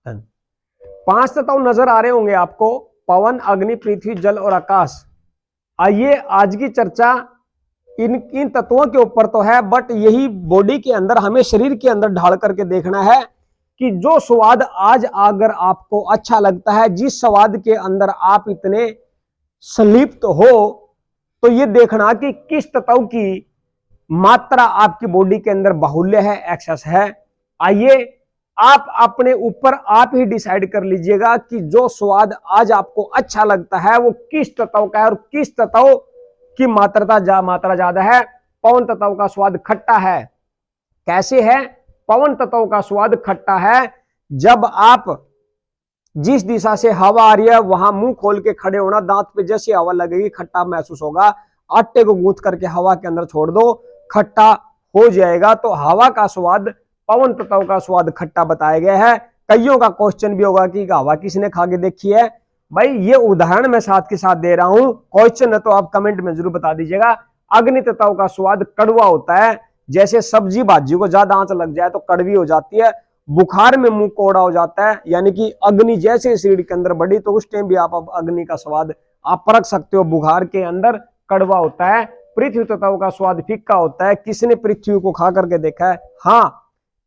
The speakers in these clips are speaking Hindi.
पांच तत्व नजर आ रहे होंगे आपको, पवन, अग्नि, पृथ्वी, जल और आकाश। आइए आज की चर्चा इन तत्वों के ऊपर तो है, बट यही बॉडी के अंदर हमें शरीर के अंदर ढाल करके देखना है कि जो स्वाद आज अगर आपको अच्छा लगता है, जिस स्वाद के अंदर आप इतने संलिप्त हो, तो ये देखना कि किस तत्व की मात्रा आपकी बॉडी के अंदर बाहुल्य है, एक्सेस है। आइए आप अपने ऊपर आप ही डिसाइड कर लीजिएगा कि जो स्वाद आज आपको अच्छा लगता है वो किस तत्व का है और किस तत्व की मात्रा ज्यादा है। पवन तत्व का स्वाद खट्टा है। कैसे है? पवन तत्व का स्वाद खट्टा है जब आप जिस दिशा से हवा आ रही है वहां मुंह खोल के खड़े होना, दांत पे जैसे हवा लगेगी खट्टा महसूस होगा। आटे को गूंथ करके हवा के अंदर छोड़ दो, खट्टा हो जाएगा। तो हवा का स्वाद, पवन तत्व का स्वाद खट्टा बताया गया है। कईयों का क्वेश्चन भी होगा कि हवा किसने खा के देखी है। भाई ये उदाहरण मैं साथ के साथ दे रहा हूं, क्वेश्चन है तो आप कमेंट में जरूर बता दीजिएगा। अग्नि तत्व का स्वाद कड़वा होता है, जैसे सब्जी भाजी को ज्यादा आंच लग जाए तो कड़वी हो जाती है, बुखार में मुंह कोड़ा हो जाता है। यानी कि अग्नि जैसे शरीर के अंदर बढ़ी तो उस टाइम भी आप अग्नि का स्वाद आप परख सकते हो, बुखार के अंदर कड़वा होता है। पृथ्वी तत्व का स्वाद फीका होता है। किसने पृथ्वी को खा करके देखा है? हाँ,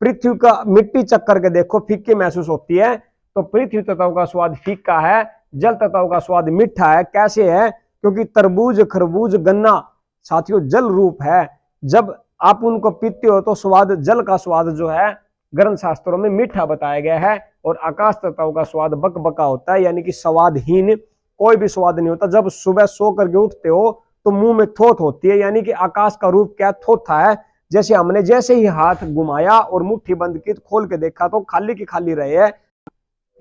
पृथ्वी का मिट्टी चख करके देखो, फीकी महसूस होती है। तो पृथ्वी तत्व का स्वाद फीका है। जल तत्व का स्वाद मीठा है। कैसे है? क्योंकि तरबूज, खरबूज, गन्ना साथियों जल रूप है। जब आप उनको पीते हो तो स्वाद, जल का स्वाद जो है ग्रंथ शास्त्रों में मीठा बताया गया है। और आकाश तत्व का स्वाद बकबका होता है, यानी कि स्वादहीन, कोई भी स्वाद नहीं होता। जब सुबह सो करके उठते हो तो मुंह में थोथ होती है, यानी कि आकाश का रूप क्या? थोथा है। जैसे हमने जैसे ही हाथ घुमाया और मुट्ठी बंद की, खोल के देखा तो खाली की खाली रहे है।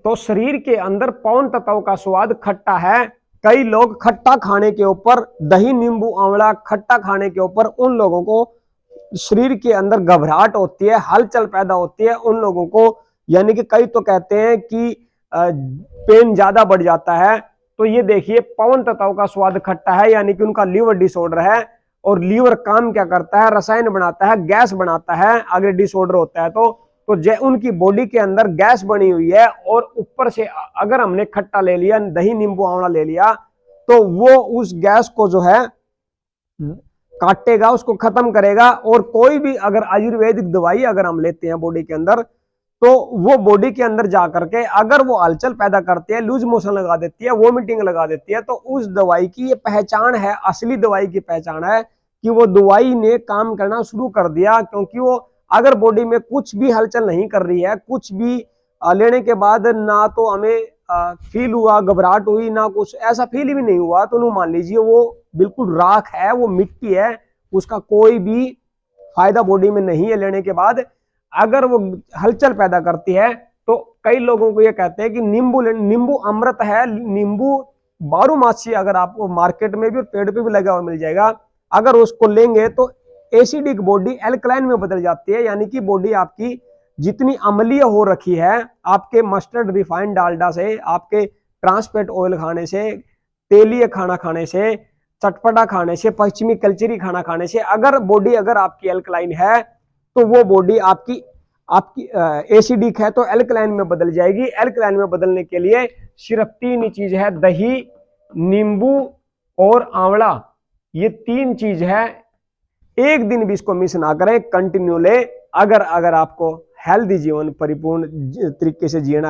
तो शरीर के अंदर पवन तत्व का स्वाद खट्टा है। कई लोग खट्टा खाने के ऊपर, दही, नींबू, आंवला खट्टा खाने के ऊपर उन लोगों को शरीर के अंदर घबराहट होती है, हलचल पैदा होती है उन लोगों को। यानी कि कई तो कहते हैं कि पेन ज्यादा बढ़ जाता है। तो ये देखिए, पवन तत्व का स्वाद खट्टा है, यानी कि उनका लीवर डिसऑर्डर है। और लीवर काम क्या करता है? रसायन बनाता है, गैस बनाता है। अगर डिसऑर्डर होता है तो उनकी बॉडी के अंदर गैस बनी हुई है। और ऊपर से अगर हमने खट्टा ले लिया, दही, नींबू, आंवला ले लिया, तो वो उस गैस को जो है काटेगा, उसको खत्म करेगा। और कोई भी अगर आयुर्वेदिक दवाई अगर हम लेते हैं बॉडी के अंदर, तो वो बॉडी के अंदर जाकर के अगर वो हलचल पैदा करती है, लूज मोशन लगा देती है, वोमिटिंग लगा देती है, तो उस दवाई की ये पहचान है, असली दवाई की पहचान है कि वो दवाई ने काम करना शुरू कर दिया। क्योंकि वो अगर बॉडी में कुछ भी हलचल नहीं कर रही है, कुछ भी लेने के बाद ना तो हमें फील हुआ, घबराहट हुई, ना कुछ ऐसा फील भी नहीं हुआ, तो मान लीजिए वो बिल्कुल राख है, वो मिट्टी है, उसका कोई भी फायदा बॉडी में नहीं है लेने के बाद। अगर वो हलचल पैदा करती है तो कई लोगों को ये कहते हैं कि नींबू अमृत है। नींबू बारहमासी अगर आपको मार्केट में भी और पेड़ पे भी लगा हुआ मिल जाएगा, अगर उसको लेंगे तो एसिडिक बॉडी एल्कलाइन में बदल जाती है। यानी कि बॉडी आपकी जितनी अम्लीय हो रखी है, आपके मस्टर्ड, रिफाइंड डालडा से, आपके ट्रांसफैट ऑयल खाने से, तेलीय खाना खाने से, चटपटा खाने से, पश्चिमी कल्चरी खाना खाने से, अगर बॉडी अगर आपकी एल्कलाइन है तो वो बॉडी आपकी एसिडिक है तो एल्कलाइन में बदल जाएगी। एल्कलाइन में बदलने के लिए सिर्फ तीन ही चीज है, दही, नींबू और आंवला। ये तीन चीज है। एक दिन भी इसको मिस ना करें, कंटिन्यू ले। अगर आपको हेल्दी जीवन परिपूर्ण तरीके से जीना